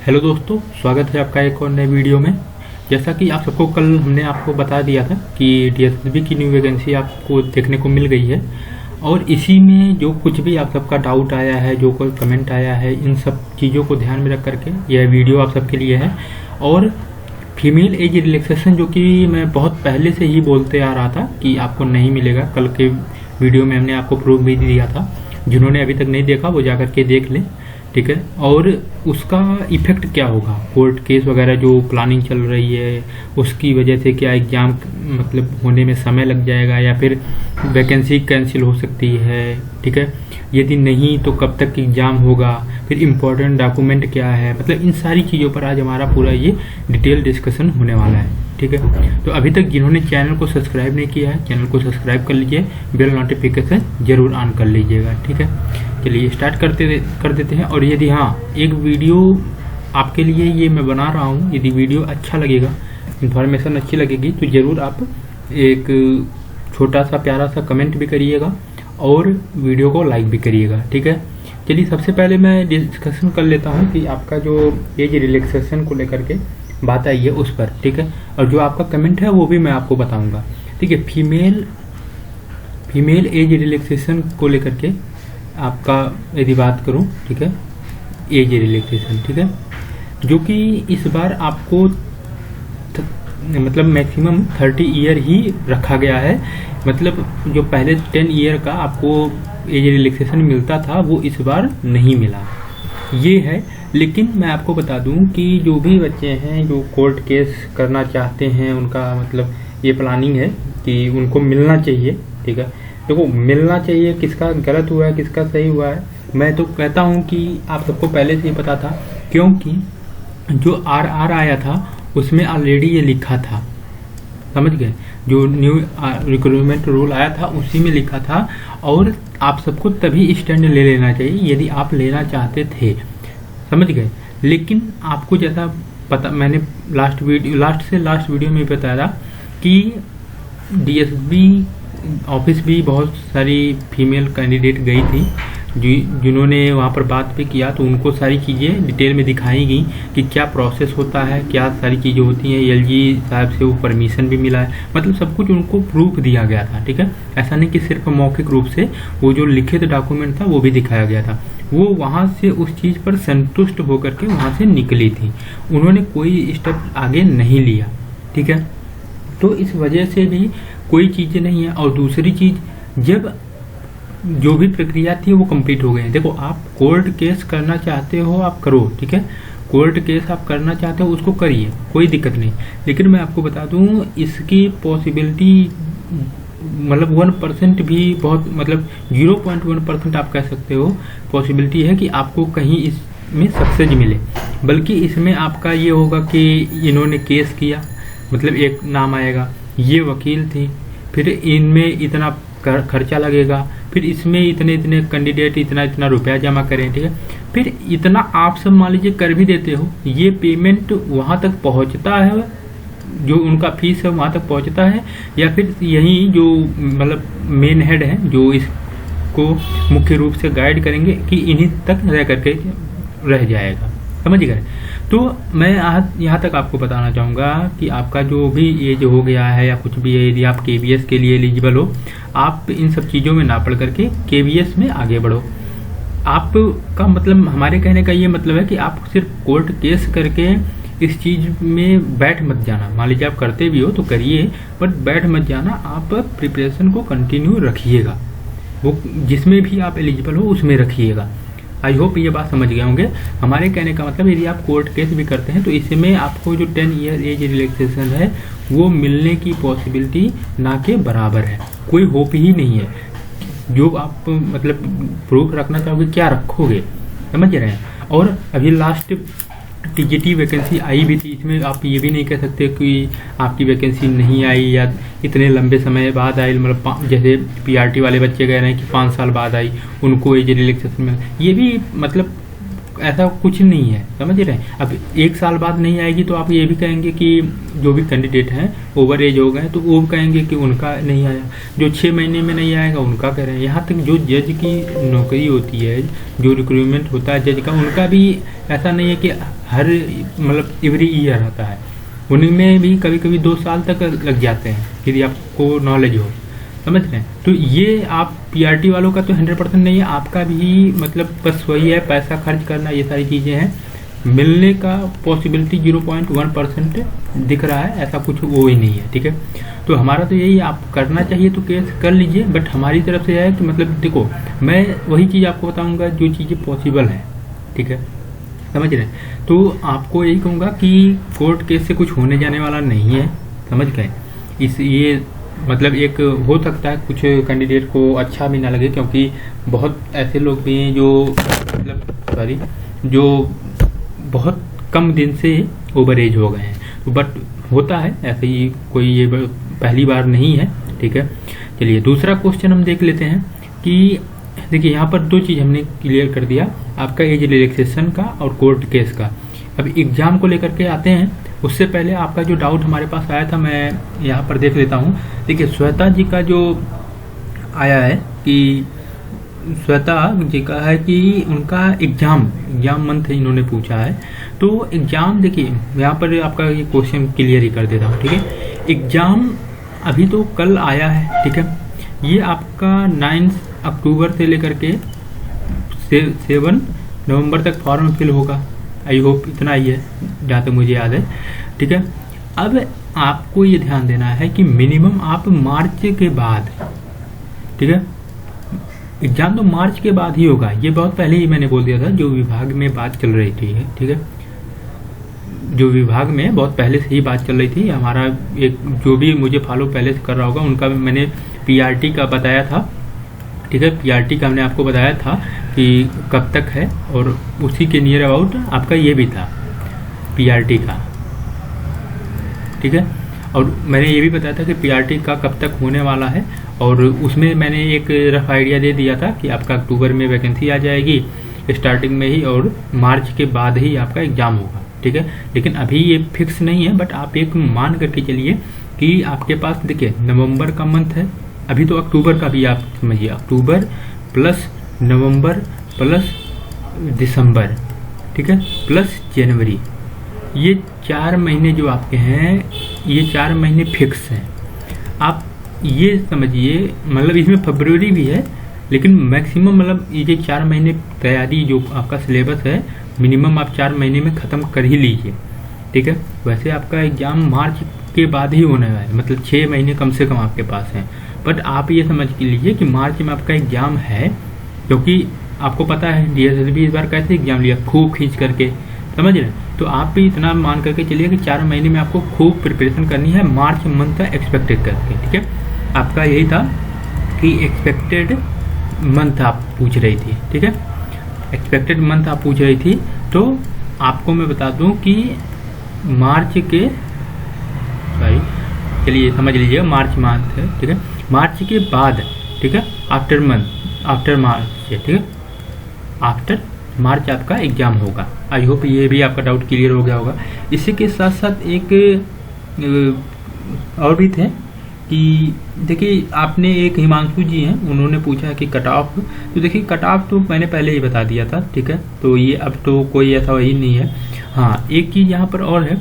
Hello दोस्तों, स्वागत है आपका एक और नए वीडियो में। जैसा कि आप सबको कल हमने आपको बता दिया था कि डीएसएसबी की न्यू वैकेंसी आपको देखने को मिल गई है और इसी में जो कुछ भी आप सबका डाउट आया है, जो कोई कमेंट आया है, इन सब चीज़ों को ध्यान में रख करके यह वीडियो आप सबके लिए है। और फीमेल एज रिलैक्सेशन जो कि मैं बहुत पहले से ही बोलते आ रहा था कि आपको नहीं मिलेगा, कल के वीडियो में हमने आपको प्रूफ भी दिया था। जिन्होंने अभी तक नहीं देखा वो जाकर के देख लें, ठीक है। और उसका इफेक्ट क्या होगा, कोर्ट केस वगैरह जो प्लानिंग चल रही है उसकी वजह से क्या एग्ज़ाम मतलब होने में समय लग जाएगा या फिर वैकेंसी कैंसिल हो सकती है, ठीक है। यदि नहीं तो कब तक एग्ज़ाम होगा, फिर इम्पोर्टेंट डॉक्यूमेंट क्या है, मतलब इन सारी चीज़ों पर आज हमारा पूरा ये डिटेल डिस्कशन होने वाला है, ठीक है। तो अभी तक जिन्होंने चैनल को सब्सक्राइब नहीं किया है, चैनल को सब्सक्राइब कर लीजिए, बेल नोटिफिकेशन जरूर ऑन कर लीजिएगा, ठीक है। चलिए स्टार्ट कर देते हैं। और यदि एक वीडियो आपके लिए ये मैं बना रहा हूँ, यदि वीडियो अच्छा लगेगा, इन्फॉर्मेशन अच्छी लगेगी तो ज़रूर आप एक छोटा सा प्यारा सा कमेंट भी करिएगा और वीडियो को लाइक भी करिएगा, ठीक है। चलिए सबसे पहले मैं डिस्कशन कर लेता हूँ कि आपका जो एज रिलैक्सेशन को लेकर के बात आई है उस पर, ठीक है। और जो आपका कमेंट है वो भी मैं आपको बताऊँगा, ठीक है। फीमेल एज रिलैक्सेशन को लेकर के आपका यदि बात करूं, ठीक है, एज रिलैक्सेशन, ठीक है, जो कि इस बार आपको मतलब मैक्सिमम 30 ईयर ही रखा गया है। मतलब जो पहले 10 ईयर का आपको एज रिलैक्सेशन मिलता था वो इस बार नहीं मिला, ये है। लेकिन मैं आपको बता दूं कि जो भी बच्चे हैं जो कोर्ट केस करना चाहते हैं, उनका मतलब ये प्लानिंग है कि उनको मिलना चाहिए, ठीक है। देखो मिलना चाहिए, किसका गलत हुआ है किसका सही हुआ है, मैं तो कहता हूं कि आप सबको पहले से ही पता था, क्योंकि जो आर आया था उसमें ऑलरेडी ये लिखा था, समझ गए। जो न्यू रिक्रूटमेंट रूल आया था उसी में लिखा था और आप सबको तभी स्टैंड ले लेना चाहिए यदि आप लेना चाहते थे, समझ गए। लेकिन आपको जैसा पता, मैंने लास्ट वीडियो में बताया था कि डीएसबी ऑफिस भी बहुत सारी फीमेल कैंडिडेट गई थी जिन्होंने वहाँ पर बात भी किया, तो उनको सारी चीज़ें डिटेल में दिखाई गई कि क्या प्रोसेस होता है, क्या सारी चीज़ें होती हैं। एलजी साहब से वो परमिशन भी मिला है, मतलब सब कुछ उनको प्रूफ दिया गया था, ठीक है। ऐसा नहीं कि सिर्फ मौखिक रूप से वो जो लिखित डॉक्यूमेंट था वो भी दिखाया गया था। वो वहाँ से उस चीज़ पर संतुष्ट होकर के वहाँ से निकली थी, उन्होंने कोई स्टेप आगे नहीं लिया, ठीक है। तो इस वजह से भी कोई चीज़ें नहीं है। और दूसरी चीज़, जब जो भी प्रक्रिया थी वो कंप्लीट हो गई है। देखो आप कोर्ट केस करना चाहते हो आप करो, ठीक है। कोर्ट केस आप करना चाहते हो उसको करिए, कोई दिक्कत नहीं। लेकिन मैं आपको बता दूं इसकी पॉसिबिलिटी मतलब 1% भी बहुत, मतलब 0.1% आप कह सकते हो पॉसिबिलिटी है कि आपको कहीं इसमें सक्सेस मिले। बल्कि इसमें आपका ये होगा कि इन्होंने केस किया, मतलब एक नाम आएगा, ये वकील थी, फिर इनमें इतना खर्चा लगेगा, फिर इसमें इतने कैंडिडेट इतना रुपया जमा करें, ठीक है। फिर इतना आप सब मान लीजिए कर भी देते हो, ये पेमेंट वहाँ तक पहुँचता है, जो उनका फीस है वहाँ तक पहुँचता है, या फिर यही जो मतलब मेन हेड है जो इसको मुख्य रूप से गाइड करेंगे कि इन्हीं तक रह करके रह जाएगा, समझ गए। तो मैं यहाँ तक आपको बताना चाहूँगा कि आपका जो भी एज हो गया है या कुछ भी है, यदि आप केबीएस के लिए एलिजिबल हो, आप इन सब चीज़ों में ना पढ़ करके केबीएस में आगे बढ़ो। आपका मतलब, हमारे कहने का ये मतलब है कि आप सिर्फ कोर्ट केस करके इस चीज़ में बैठ मत जाना। मान लीजिए आप करते भी हो तो करिए, बट बैठ मत जाना, आप प्रिपरेशन को कंटिन्यू रखिएगा, वो जिसमें भी आप एलिजिबल हो उसमें रखिएगा। आई होप ये बात समझ गए होंगे। हमारे कहने का मतलब यदि आप कोर्ट केस भी करते हैं तो इसमें आपको जो 10 ईयर एज रिलैक्सेशन है वो मिलने की पॉसिबिलिटी ना के बराबर है, कोई होप ही नहीं है। जो आप मतलब प्रूफ रखना चाहोगे क्या रखोगे, समझ रहे हैं। और अभी लास्ट टीजीटी वैकेंसी आई भी थी, इसमें आप ये भी नहीं कह सकते कि आपकी वैकेंसी नहीं आई या इतने लंबे समय बाद आई, मतलब जैसे पीआरटी वाले बच्चे कह रहे हैं कि 5 साल बाद आई उनको एज रिलैक्सेशन में, ये भी मतलब ऐसा कुछ नहीं है, समझ रहे हैं। अब 1 साल बाद नहीं आएगी तो आप ये भी कहेंगे कि जो भी कैंडिडेट हैं ओवर एज हो गए तो वो कहेंगे कि उनका नहीं आया, जो 6 महीने में नहीं आएगा उनका कह रहे हैं। यहाँ तक जो जज की नौकरी होती है, जो रिक्रूटमेंट होता है जज का, उनका भी ऐसा नहीं है कि हर मतलब एवरी ईयर आता है, उनमें भी कभी कभी 2 साल तक लग जाते हैं यदि आपको नॉलेज हो, समझ रहे हैं। तो ये आप पीआरटी वालों का तो 100% नहीं है, आपका भी मतलब बस वही है, पैसा खर्च करना, ये सारी चीज़ें हैं। मिलने का पॉसिबिलिटी 0.1% दिख रहा है, ऐसा कुछ वो ही नहीं है, ठीक है। तो हमारा तो यही, आप करना चाहिए तो केस कर लीजिए, बट हमारी तरफ से है कि मतलब देखो, मैं वही चीज़ आपको बताऊंगा जो चीज़ें पॉसिबल है, ठीक है, समझ रहे हैं। तो आपको यही कहूँगा कि कोर्ट केस से कुछ होने जाने वाला नहीं है, समझ गए। इस ये मतलब एक हो सकता है कुछ कैंडिडेट को अच्छा भी ना लगे, क्योंकि बहुत ऐसे लोग भी हैं जो मतलब जो बहुत कम दिन से ओवर एज हो गए हैं, तो बट होता है ऐसे ही, कोई ये पहली बार नहीं है, ठीक है। चलिए दूसरा क्वेश्चन हम देख लेते हैं कि देखिए यहाँ पर 2 चीज़ हमने क्लियर कर दिया, आपका एज रिलैक्सेशन का और कोर्ट केस का। अब एग्जाम को लेकर के आते हैं, उससे पहले आपका जो डाउट हमारे पास आया था मैं यहाँ पर देख लेता हूँ। देखिए श्वेता जी का जो आया है कि श्वेता जी का है कि उनका एग्जाम मंथ इन्होंने पूछा है। तो एग्जाम देखिए यहाँ पर आपका ये क्वेश्चन क्लियर ही कर देता हूँ, ठीक है। एग्जाम अभी तो कल आया है, ठीक है। ये आपका 9 अक्टूबर से लेकर के 7 नवंबर तक फॉर्म फिल होगा, आई होप इतना ही है जहाँ तक मुझे याद है, ठीक है। अब आपको ये ध्यान देना है कि मिनिमम आप मार्च के बाद, ठीक है, एग्जाम तो मार्च के बाद ही होगा, ये बहुत पहले ही मैंने बोल दिया था, जो विभाग में बात चल रही थी, ठीक है, जो विभाग में बहुत पहले से ही बात चल रही थी। हमारा एक जो भी मुझे फॉलो पहले से कर रहा होगा उनका मैंने पीआरटी का बताया था, ठीक है, पीआरटी का हमने आपको बताया था कि कब तक है, और उसी के नियर अबाउट आपका ये भी था पीआरटी का, ठीक है। और मैंने ये भी बताया था कि पीआरटी का कब तक होने वाला है, और उसमें मैंने एक रफ आइडिया दे दिया था कि आपका अक्टूबर में वैकेंसी आ जाएगी स्टार्टिंग में ही, और मार्च के बाद ही आपका एग्जाम होगा, ठीक है। लेकिन अभी ये फिक्स नहीं है, बट आप एक मान करके चलिए कि आपके पास देखिए नवंबर का मंथ है, अभी तो अक्टूबर का भी आप समझिए, अक्टूबर प्लस नवंबर प्लस दिसंबर, ठीक है, प्लस जनवरी, ये 4 महीने जो आपके हैं, ये 4 महीने फिक्स हैं। आप ये समझिए, मतलब इसमें फरवरी भी है, लेकिन मैक्सिमम मतलब ये 4 महीने तैयारी जो आपका सिलेबस है, मिनिमम आप 4 महीने में ख़त्म कर ही लीजिए, ठीक है। वैसे आपका एग्जाम मार्च के बाद ही होने वाला है, मतलब 6 महीने कम से कम आपके पास हैं, बट आप ये समझ के लीजिए कि मार्च में आपका एग्जाम है, क्योंकि आपको पता है डीएसएसबी इस बार कैसे एग्जाम लिया, खूब खींच करके, समझ रहे हैं। तो आप भी इतना मान करके चलिए कि 4 महीने में आपको खूब प्रिपरेशन करनी है, मार्च मंथ का एक्सपेक्टेड करके, ठीक है। आपका यही था कि एक्सपेक्टेड मंथ आप पूछ रही थी, ठीक है, एक्सपेक्टेड मंथ आप पूछ रही थी। तो आपको मैं बता दूं कि मार्च के, सॉरी चलिए समझ लीजिए, मार्च मंथ है, ठीक है, मार्च के बाद, ठीक है, आफ्टर मार्च, ठीक है, आफ्टर मार्च आपका एग्जाम होगा। आई होप ये भी आपका डाउट क्लियर हो गया होगा। इसी के साथ साथ एक और भी थे कि देखिए आपने एक हिमांशु जी हैं, उन्होंने पूछा कि कट ऑफ, तो देखिए कट ऑफ तो मैंने पहले ही बता दिया था, ठीक है, तो ये अब तो कोई ऐसा वही नहीं है। हाँ, एक चीज़ यहाँ पर और है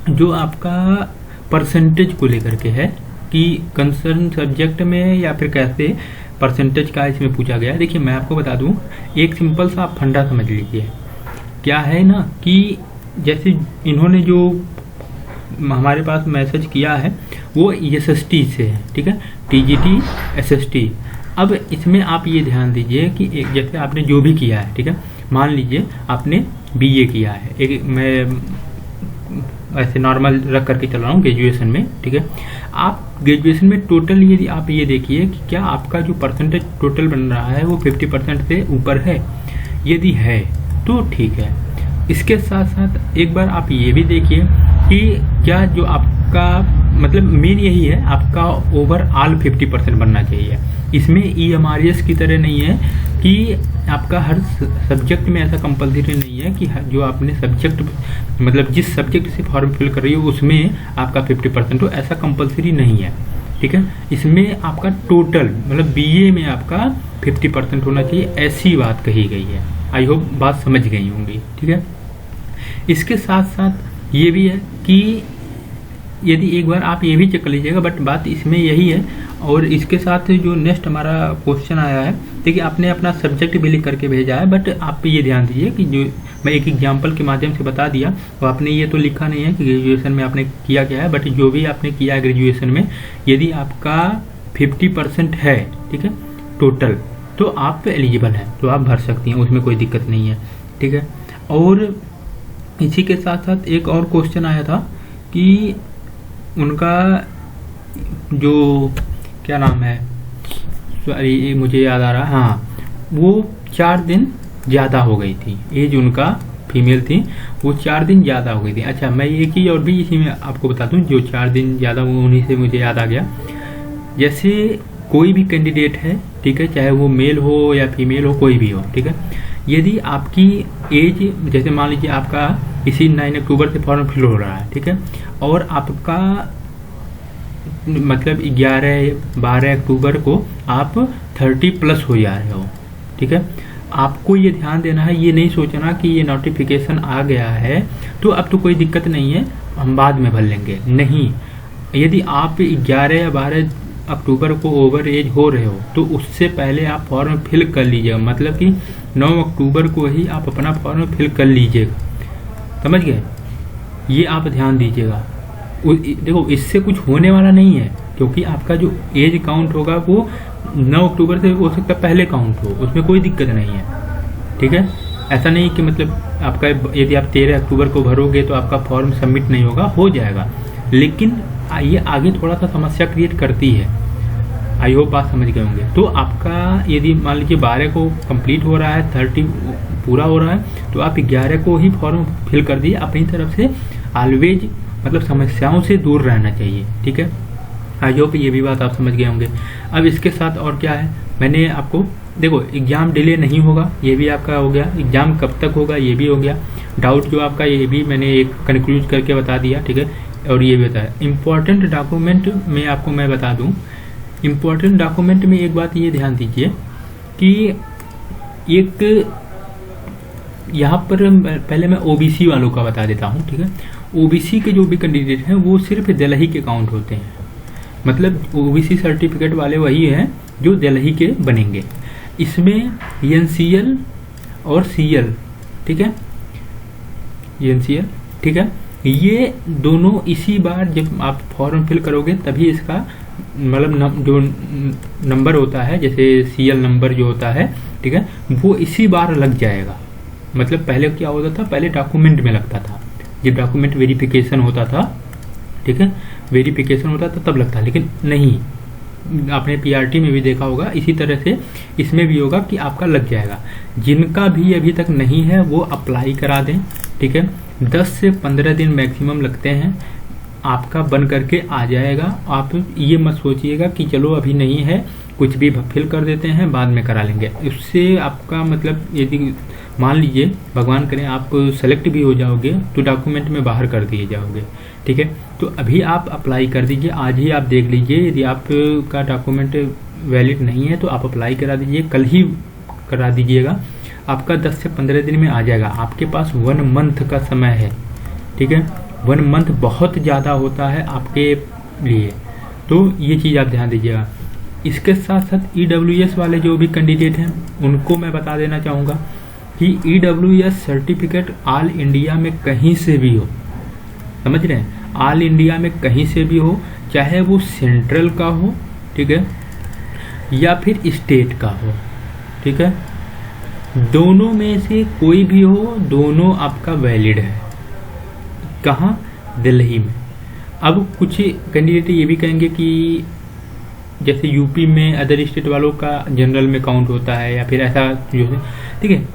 जो आपका परसेंटेज को लेकर के है कि कंसर्न सब्जेक्ट में या फिर कैसे परसेंटेज का इसमें पूछा गया है। देखिए मैं आपको बता दूं, एक सिंपल सा आप फंडा समझ लीजिए, क्या है ना कि जैसे इन्होंने जो हमारे पास मैसेज किया है वो एसएसटी से है, ठीक है, टीजीटी एसएसटी। अब इसमें आप ये ध्यान दीजिए कि एक जैसे आपने जो भी किया है, ठीक है, मान लीजिए आपने बीए किया है, एक मैं ऐसे नॉर्मल रख करके चल रहा हूँ ग्रेजुएशन में, ठीक है। आप ग्रेजुएशन में टोटल यदि आप ये देखिए कि क्या आपका जो परसेंटेज टोटल बन रहा है वो 50% से ऊपर है, यदि है तो ठीक है। इसके साथ साथ एक बार आप ये भी देखिए कि क्या जो आपका मतलब मेन यही है, आपका ओवरऑल 50% बनना चाहिए। इसमें ईएमआरएस की तरह नहीं है कि आपका हर सब्जेक्ट में ऐसा कंपलसरी नहीं है कि जो आपने सब्जेक्ट मतलब जिस सब्जेक्ट से फॉर्म फिल कर रही हो उसमें आपका 50% हो, ऐसा कंपलसरी नहीं है, ठीक है। इसमें आपका टोटल मतलब बीए में आपका 50% होना चाहिए, ऐसी बात कही गई है। आई होप बात समझ गई होंगी, ठीक है। इसके साथ साथ ये भी है कि यदि एक बार आप ये भी चेक कर लीजिएगा, बट बात इसमें यही है। और इसके साथ जो नेक्स्ट हमारा क्वेश्चन आया है, देखिए आपने अपना सब्जेक्ट भी लिख करके भेजा है, बट आप ये ध्यान दीजिए कि जो मैं एक एग्जाम्पल के माध्यम से बता दिया, और आपने ये तो लिखा नहीं है कि ग्रेजुएशन में आपने किया क्या है, बट जो भी आपने किया है ग्रेजुएशन में, यदि आपका 50% है, ठीक है, टोटल, तो आप एलिजिबल हैं, तो आप भर सकती हैं, उसमें कोई दिक्कत नहीं है, ठीक है। और इसी के साथ साथ एक और क्वेश्चन आया था कि उनका जो क्या नाम है, सॉरी मुझे याद आ रहा, हाँ, वो 4 दिन ज़्यादा हो गई थी, एज उनका फीमेल थी, वो 4 दिन ज़्यादा हो गई थी। अच्छा, मैं एक चीज़ और भी इसी में आपको बता दूं, जो 4 दिन ज़्यादा, वो उन्हीं से मुझे याद आ गया। जैसे कोई भी कैंडिडेट है, ठीक है, चाहे वो मेल हो या फीमेल हो, कोई भी हो, ठीक है, यदि आपकी एज, जैसे मान लीजिए आपका इसी 9 अक्टूबर से फॉर्म फिल हो रहा है, ठीक है, और आपका मतलब 11-12 अक्टूबर को आप 30+ हो जा रहे हो, ठीक है। आपको ये ध्यान देना है, ये नहीं सोचना कि ये नोटिफिकेशन आ गया है तो अब तो कोई दिक्कत नहीं है, हम बाद में भर लेंगे, नहीं। यदि आप 11 या 12 अक्टूबर को ओवर एज हो रहे हो तो उससे पहले आप फॉर्म फिल कर लीजिएगा, मतलब कि 9 अक्टूबर को ही आप अपना फॉर्म फिल कर लीजिएगा, समझ गए, ये आप ध्यान दीजिएगा। देखो इससे कुछ होने वाला नहीं है, क्योंकि आपका जो एज काउंट होगा वो 9 अक्टूबर से हो सकता है पहले काउंट हो, उसमें कोई दिक्कत नहीं है, ठीक है। ऐसा नहीं कि मतलब आपका यदि आप 13 अक्टूबर को भरोगे तो आपका फॉर्म सबमिट नहीं होगा, हो जाएगा, लेकिन ये आगे थोड़ा सा समस्या क्रिएट करती है। आई होप बात समझ गए होंगे। तो आपका यदि मान लीजिए 12 को कंप्लीट हो रहा है, 30 पूरा हो रहा है, तो आप 11 को ही फॉर्म फिल कर दिए। अपनी तरफ से ऑलवेज मतलब समस्याओं से दूर रहना चाहिए, ठीक है। आई होप ये भी बात आप समझ गए होंगे। अब इसके साथ और क्या है, मैंने आपको देखो एग्जाम डिले नहीं होगा, ये भी आपका हो गया, एग्जाम कब तक होगा ये भी हो गया, डाउट जो आपका ये भी मैंने एक कंक्लूड करके बता दिया, ठीक है। और ये भी बताया इम्पोर्टेंट डॉक्यूमेंट में आपको मैं बता दूं, इम्पोर्टेंट डॉक्यूमेंट में एक बात ये ध्यान दीजिए कि एक यहाँ पर पहले मैं ओबीसी वालों का बता देता हूँ, ठीक है। ओबीसी के जो भी कैंडिडेट हैं वो सिर्फ दिल्ली के काउंट होते हैं, मतलब ओबीसी सर्टिफिकेट वाले वही हैं जो दिल्ली के बनेंगे। इसमें एनसीएल और सीएल, ठीक है, एनसीएल, ठीक है, ये दोनों इसी बार जब आप फॉर्म फिल करोगे तभी इसका मतलब जो नंबर होता है, जैसे सीएल नंबर जो होता है, ठीक है, वो इसी बार लग जाएगा। मतलब पहले क्या होता था, पहले डॉक्यूमेंट में लगता था, जब डॉक्यूमेंट वेरिफिकेशन होता था, ठीक है, वेरिफिकेशन होता था तब लगता, लेकिन नहीं, आपने पीआरटी में भी देखा होगा, इसी तरह से इसमें भी होगा कि आपका लग जाएगा। जिनका भी अभी तक नहीं है वो अप्लाई करा दें, ठीक है, 10 से 15 दिन मैक्सिमम लगते हैं, आपका बन करके आ जाएगा। आप ये मत सोचिएगा कि चलो अभी नहीं है, कुछ भी फिल कर देते हैं बाद में करा लेंगे, उससे आपका मतलब यदि मान लीजिए भगवान करें आप सेलेक्ट भी हो जाओगे तो डॉक्यूमेंट में बाहर कर दिए जाओगे, ठीक है। तो अभी आप अप्लाई कर दीजिए, आज ही आप देख लीजिए, यदि आपका डॉक्यूमेंट वैलिड नहीं है तो आप अप्लाई करा दीजिए, कल ही करा दीजिएगा, आपका 10 से 15 दिन में आ जाएगा। आपके पास 1 मंथ का समय है, ठीक है, 1 मंथ बहुत ज़्यादा होता है आपके लिए, तो ये चीज़ आप ध्यान दीजिएगा। इसके साथ साथ EWS वाले जो भी कैंडिडेट हैं उनको मैं बता देना चाहूँगा कि EWS सर्टिफिकेट ऑल इंडिया में कहीं से भी हो, समझ रहे हैं, ऑल इंडिया में कहीं से भी हो, चाहे वो सेंट्रल का हो, ठीक है, या फिर स्टेट का हो, ठीक है, दोनों में से कोई भी हो, दोनों आपका वैलिड है। कहाँ? दिल्ली में। अब कुछ कैंडिडेट ये भी कहेंगे कि जैसे यूपी में अदर स्टेट वालों का जनरल में काउंट होता है या फिर ऐसा जो है, ठीक है,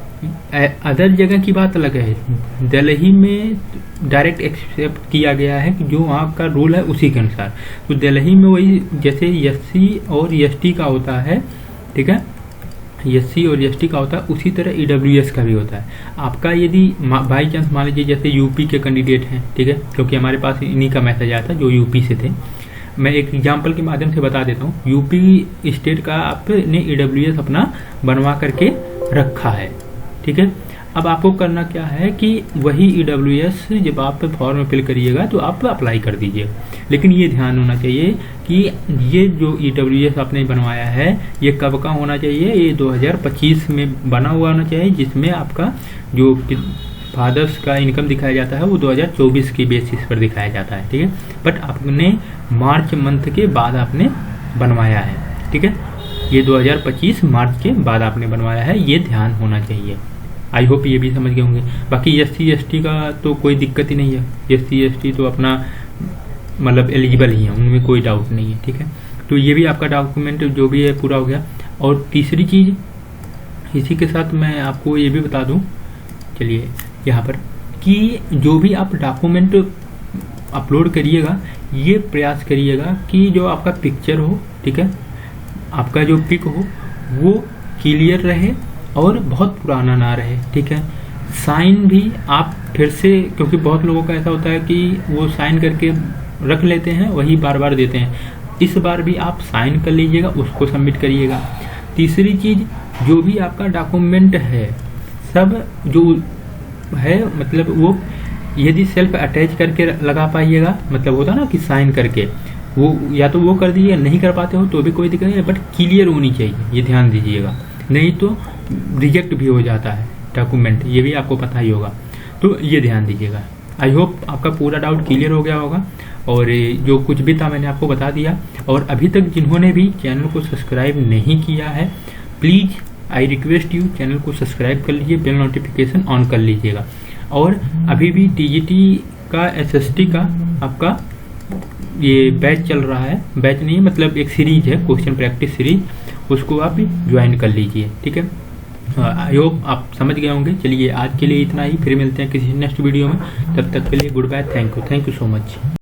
अदर जगह की बात अलग है। दिल्ली में डायरेक्ट एक्सेप्ट किया गया है कि जो वहाँ का रूल है उसी के अनुसार, तो दिल्ली में वही जैसे एससी और एसटी का होता है, ठीक है, एससी और एसटी का होता है, उसी तरह EWS का भी होता है। आपका यदि बाई चांस मान लीजिए जैसे यूपी के कैंडिडेट हैं, ठीक है, क्योंकि हमारे पास इन्हीं का मैसेज आया था जो यूपी से थे, मैं एक एग्जाम्पल के माध्यम से बता देता हूँ। यूपी स्टेट का आपने EWS अपना बनवा करके रखा है, ठीक है, अब आपको करना क्या है कि वही EWS जब आप फॉर्म फिल करिएगा तो आप अप्लाई कर दीजिए। लेकिन ये ध्यान होना चाहिए कि ये जो EWS आपने बनवाया है ये कब का होना चाहिए, ये 2025 में बना हुआ होना चाहिए, जिसमें आपका जो फादर्स का इनकम दिखाया जाता है वो 2024 की बेसिस पर दिखाया जाता है, ठीक है। बट आपने मार्च मंथ के बाद आपने बनवाया है, ठीक है। ये 2025 मार्च के बाद आपने बनवाया है, ये ध्यान होना चाहिए। आई होप ये भी समझ गए होंगे। बाकी SC ST का तो कोई दिक्कत ही नहीं है, SC ST तो अपना मतलब एलिजिबल ही है, उनमें कोई डाउट नहीं है, ठीक है। तो ये भी आपका डॉक्यूमेंट जो भी है पूरा हो गया। और तीसरी चीज़ इसी के साथ मैं आपको ये भी बता दूं, चलिए यहाँ पर, कि जो भी आप डॉक्यूमेंट अपलोड करिएगा ये प्रयास करिएगा कि जो आपका पिक्चर हो, ठीक है, आपका जो पिक हो वो क्लियर रहे और बहुत पुराना ना रहे, ठीक है। साइन भी आप फिर से, क्योंकि बहुत लोगों का ऐसा होता है कि वो साइन करके रख लेते हैं, वही बार बार देते हैं। इस बार भी आप साइन कर लीजिएगा, उसको सबमिट करिएगा। तीसरी चीज़, जो भी आपका डॉक्यूमेंट है सब जो है मतलब वो यदि सेल्फ अटैच करके लगा पाइएगा, मतलब होता ना कि साइन करके, वो या तो वो कर दीजिए, नहीं कर पाते हो तो भी कोई दिक्कत नहीं है, बट क्लियर होनी चाहिए, ये ध्यान दीजिएगा, नहीं तो रिजेक्ट भी हो जाता है डॉक्यूमेंट, ये भी आपको पता ही होगा, तो ये ध्यान दीजिएगा। आई होप आपका पूरा डाउट क्लियर हो गया होगा और जो कुछ भी था मैंने आपको बता दिया। और अभी तक जिन्होंने भी चैनल को सब्सक्राइब नहीं किया है, please I request you channel को सब्सक्राइब कर लीजिए, बेल नोटिफिकेशन ऑन कर लीजिएगा। और अभी भी TGT का SST का आपका ये बैच चल रहा है, बैच नहीं मतलब एक सीरीज है, क्वेश्चन प्रैक्टिस सीरीज, उसको आप ज्वाइन कर लीजिए, ठीक है। आई होप आप समझ गए होंगे। चलिए आज के लिए इतना ही, फिर मिलते हैं किसी नेक्स्ट वीडियो में, तब तक के लिए good bye, thank you so much.